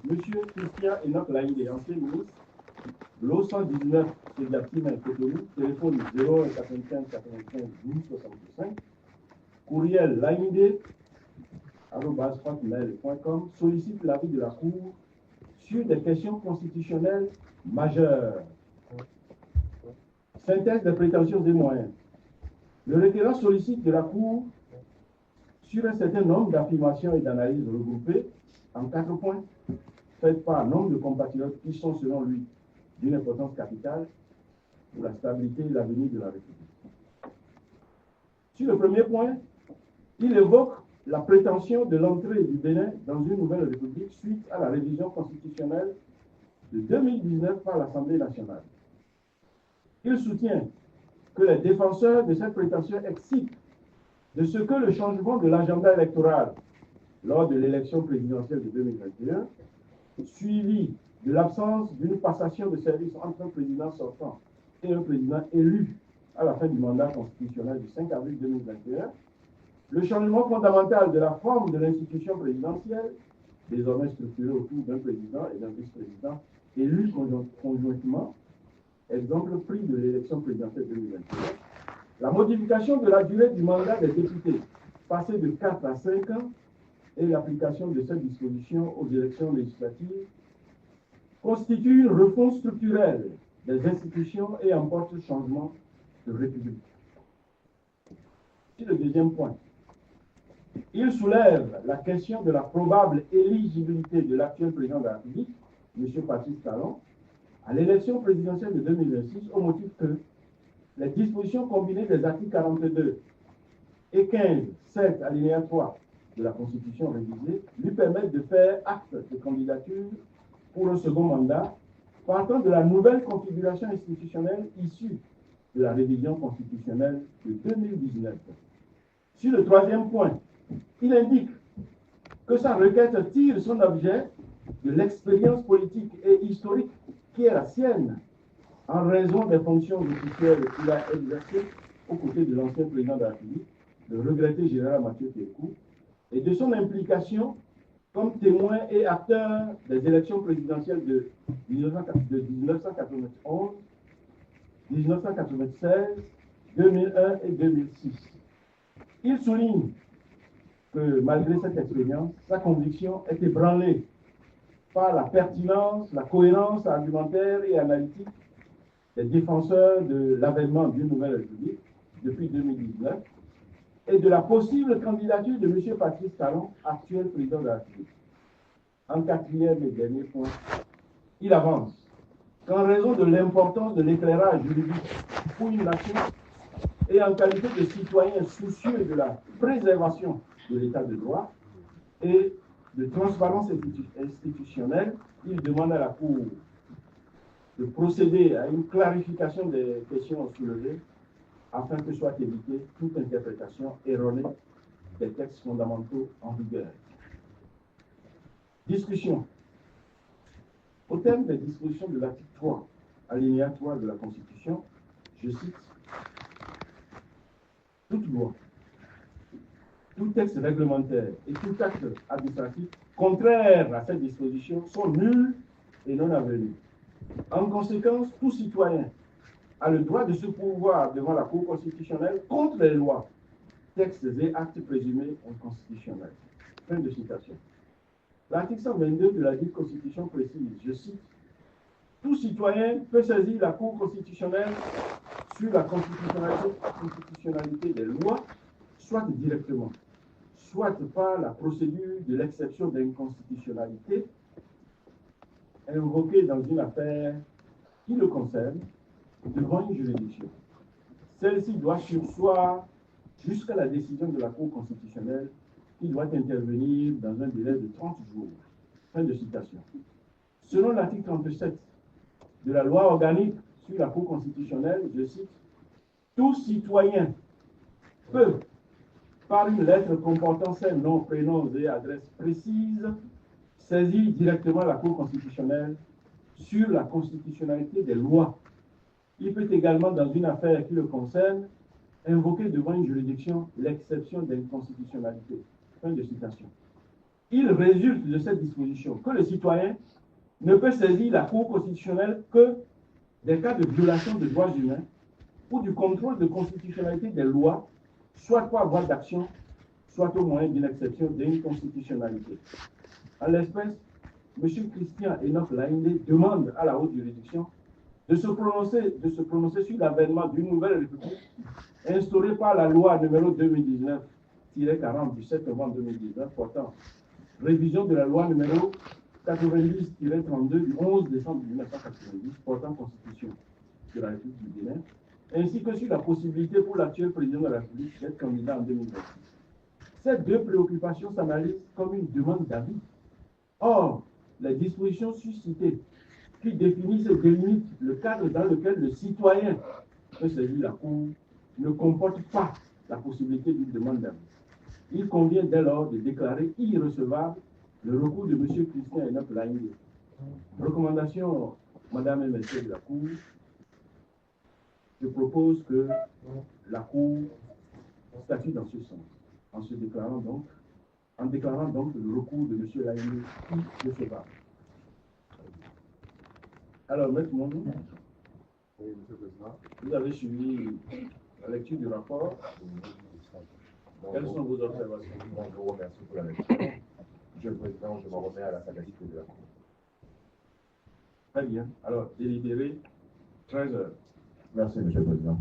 M. Christian Enoch Laïdé, ancien ministre, l'eau 119, c'est de la Pime Cotonou, téléphone 01 95 95 12 65, courriel laïdé@hotmail.com, sollicite l'avis de la Cour sur des questions constitutionnelles majeures. Synthèse des prétentions et moyens. Le requérant sollicite de la Cour sur un certain nombre d'affirmations et d'analyses regroupées en 4 points, faites par nombre de compatriotes qui sont, selon lui, d'une importance capitale pour la stabilité et l'avenir de la République. Sur le premier point, il évoque la prétention de l'entrée du Bénin dans une nouvelle République suite à la révision constitutionnelle de 2019 par l'Assemblée nationale. Il soutient que les défenseurs de cette prétention excitent de ce que le changement de l'agenda électoral lors de l'élection présidentielle de 2021, suivi de l'absence d'une passation de service entre un président sortant et un président élu à la fin du mandat constitutionnel du 5 avril 2021, le changement fondamental de la forme de l'institution présidentielle, désormais structurée autour d'un président et d'un vice-président élus conjointement, exemple pris de l'élection présidentielle 2021, la modification de la durée du mandat des députés, passée de 4 à 5 ans, et l'application de cette disposition aux élections législatives, constitue une refonte structurelle des institutions et emporte changement de République. C'est le deuxième point. Il soulève la question de la probable éligibilité de l'actuel président de la République, M. Patrice Talon, à l'élection présidentielle de 2026 au motif que les dispositions combinées des articles 42 et 15, 7, alinéa 3 de la Constitution révisée lui permettent de faire acte de candidature pour un second mandat partant de la nouvelle configuration institutionnelle issue de la révision constitutionnelle de 2019. Sur le troisième point, il indique que sa requête tire son objet de l'expérience politique et historique qui est la sienne en raison des fonctions officielles qu'il a exercées aux côtés de l'ancien président de la République, le regretté général Mathieu Kékou, et de son implication comme témoin et acteur des élections présidentielles de 1991, 1996, 2001 et 2006. Il souligne que malgré cette expérience, sa conviction est ébranlée par la pertinence, la cohérence argumentaire et analytique des défenseurs de l'avènement d'une nouvelle République depuis 2019 et de la possible candidature de M. Patrice Talon, actuel président de la République. En quatrième et dernier point, il avance qu'en raison de l'importance de l'éclairage juridique pour une nation et en qualité de citoyen soucieux de la préservation de l'état de droit et de transparence institutionnelle, il demande à la Cour de procéder à une clarification des questions soulevées afin que soit évitée toute interprétation erronée des textes fondamentaux en vigueur. Discussion. Au terme des dispositions de l'article 3, alinéa 3 de la Constitution, je cite, « Toute loi, tout texte réglementaire et tout acte administratif contraire à cette disposition sont nuls et non avenus. En conséquence, tout citoyen a le droit de se pourvoir devant la Cour constitutionnelle contre les lois, textes et actes présumés inconstitutionnels. » Fin de citation. L'article 122 de la dite Constitution précise, je cite, « Tout citoyen peut saisir la Cour constitutionnelle sur la constitutionnalité des lois, soit directement, soit par la procédure de l'exception d'inconstitutionnalité invoquée dans une affaire qui le concerne devant une juridiction. Celle-ci doit surseoir jusqu'à la décision de la Cour constitutionnelle qui doit intervenir dans un délai de 30 jours. » Fin de citation. Selon l'article 37 de la loi organique sur la Cour constitutionnelle, je cite, « Tout citoyen peut, par une lettre comportant ses noms, prénoms et adresses précises, saisir directement la Cour constitutionnelle sur la constitutionnalité des lois. Il peut également, dans une affaire qui le concerne, invoquer devant une juridiction l'exception d'inconstitutionnalité. » Fin de citation. il résulte de cette disposition que le citoyen ne peut saisir la Cour constitutionnelle que des cas de violation des droits humains ou du contrôle de constitutionnalité des lois, soit par voie d'action, soit au moyen d'une exception d'inconstitutionnalité. En l'espèce, M. Christian Enoch Laïndé demande à la haute juridiction de se prononcer sur l'avènement d'une nouvelle république instaurée par la loi numéro 2019-40 du 7 novembre 2019 portant révision de la loi numéro 90-32 du 11 décembre 1990 portant constitution de la République du Bénin, ainsi que sur la possibilité pour l'actuel président de la République d'être candidat en 2026. Ces deux préoccupations s'analysent comme une demande d'avis. Or, les dispositions suscitées qui définissent et délimitent le cadre dans lequel le citoyen peut saisir la Cour ne comportent pas la possibilité d'une demande d'avis. Il convient dès lors de déclarer irrecevable le recours de M. Christian Enoch Laïndé. Recommandation, Madame et Messieurs de la Cour, je propose que la Cour statue dans ce sens, en déclarant donc le recours de M. Laïndé irrecevable. Alors, Maître Mondou, oui, M. le Président. Vous avez suivi la lecture du rapport. Quelles sont vos observations? Je vous remercie pour la lecture. Monsieur le Président, je me remets à la sagacité de la Cour. Très bien. Alors, délibéré, 13 heures. Merci, Monsieur le Président.